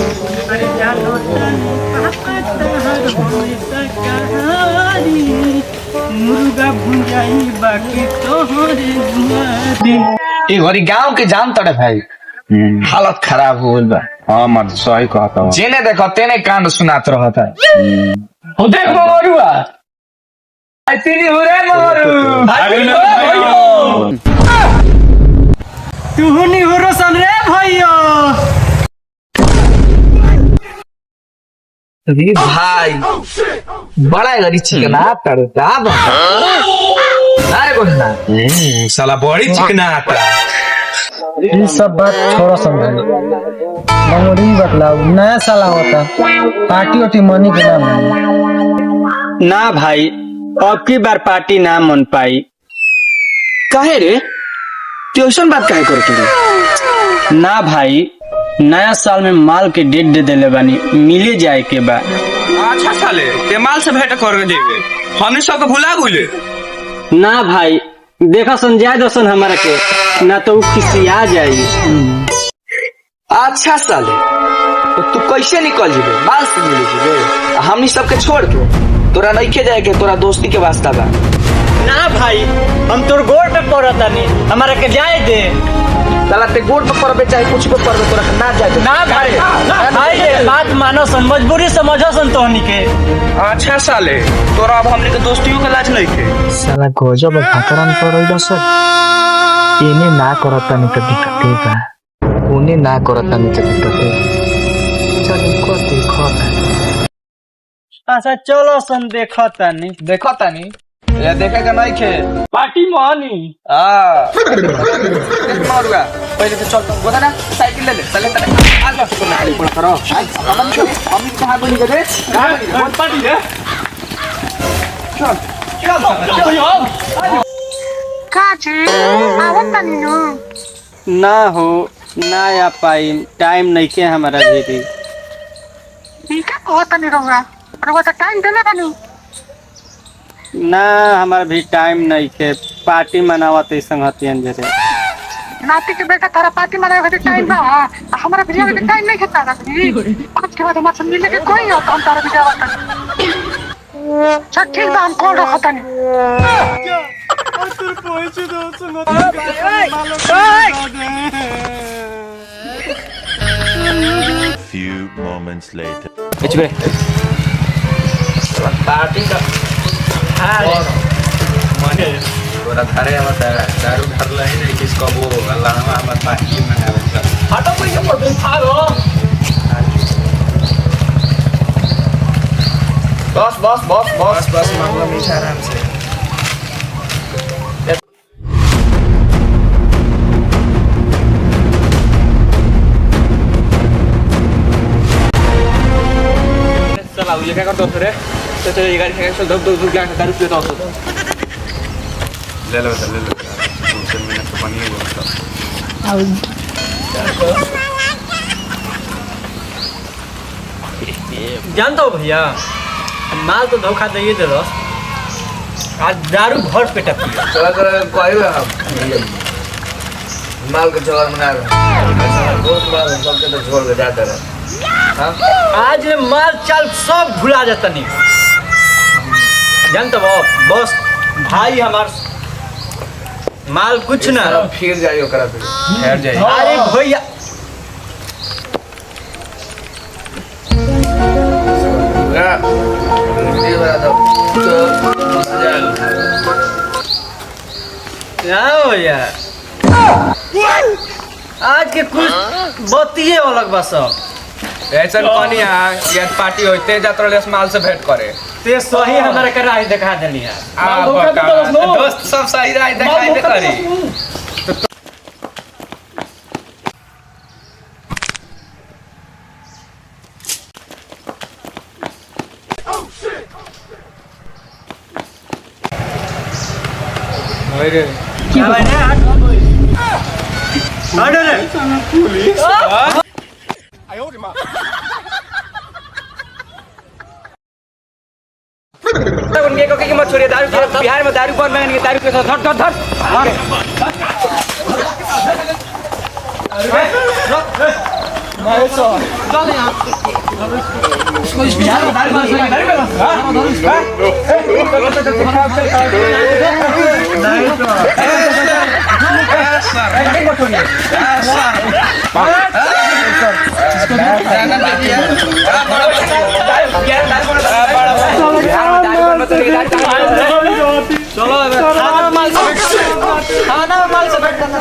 अरे जानो मुर्गा भुंजाई बाकी तोहरे दुआरे। ये घरी गांव के जान तड़े भाई हालत खराब हो गइल बा। हाँ मत सही कहता हूँ। जेने देखो तेने कांड सुनात रहता है। हो देख मरुआ ऐसी हो रे मरु तू नहीं हो रोशन रे भैया। अरे भाई बड़ा गरी चिकन आता रे दाब अरे बोल ना साला बड़ी चिकन आता। ये सब बात छोड़ो समझ मेमोरी बतलाओ नया साल होता पार्टी वार्टी मनी के नाम ना भाई अब की बार पार्टी ना मन पाई। काहे रे ट्यूशन बात काहे करत रे? ना भाई नया साल में माल के डेट दे देले बानी मिले जाए के बा। अच्छा साले ते माल से भेंट कर देबे हमनी सब के भुला गइले। ना भाई देखा संजय दर्शन हमारा के ना तो खिसिया जाई। अच्छा साले तो तू कैसे निकल जेबे माल से मिले जेबे हमनी सबके छोड़ के तोरा नइखे जाए के तोरा दोस्ती के वास्ता बा। ना भाई हम तोर गोड़ पे पड़ता नहीं हमारा के जाए दे। साला ते गोड़ पे पड़बे चाहे कुछ पे पड़बे तोरा के ना जाए दे। ना भाई भाई ये बात मानो सन मजबूरी समझो सन तोहनी के। अच्छा साले तोरा अब हमनी के दोस्तियों के लाज नइखे। साला गजब भातरन पर सब इने ना करता नहीं तो दिक्कत बा उने ना करता नहीं तो दिक्कत चल को देखो। अच्छा चलो सन देखो तानी देखो तानी ये देखे के नइखे पार्टी मानी। हां मरुआ पहले तो चल गोदा ना साइकिल ले ले चले तने आ जा तो गाड़ी पड़ करो हम कहां बनी गए कहां बनी पार्टी रे चल चल काजी आवत तनी नु ना हो ना आ पाई टाइम नहीं के हमारा दीदी। ठीक है कहत तनी रहुआ रहुआ तो टाइम देले बानी ना हमारा भी टाइम नहीं के पार्टी मनावत संगतियन जरे। नाती के बेटा तारा पार्टी मनाए खातिर टाइम बा हमारा बिटिया के टाइम नहीं खेता रखी आज के बाद हमारे मिलने के कोई हो तो हम तारा बिटिया वाला अच्छा ठीक बा हम कॉल रखत तनी। Few moments later. पार्टी का माने तोरा घरे हम दारू भर ले नहीं किसको वो अल्लाह हम पार्टी मनावे सब हटो कोई के बोल भागो। बस मामला मीठा आराम से। चला ये क्या करतो रे तो चल ये गाड़ी से चल दब दब ग्लास दारू पीता हो ले लो 2 मिनट तो पानी जानता हो भैया माल तो धोखा दे दे रस आज दारू भर पेटा पी चला कर कोई हम माल के जोर मना रहे दोस्त मार सबके तो छोड़ के जाते रहे। हां आज माल चाल सब भुला जाता नहीं जानता हो बस भाई हमार माल कुछ ना फिर जाइयो करा फिर ठहर जाइए। अरे भैया वीडियो बना दो तो क्या हो यार आज के कुछ बतिये अलग बस ऐसा पानी ये पार्टी होते जात रहे माल से भेंट करे ते सही हमारे के राह दिखा देनी यार दोस्त सब सही राह दिखाई दे करी अरे क्या भाई ने हट रे पुलिस उनके को कि मत छोड़िए दारू बिहार में दारू बंद नहीं दारू के धर धर धर চলো এবার থানা মাল থানা মাল সব থানা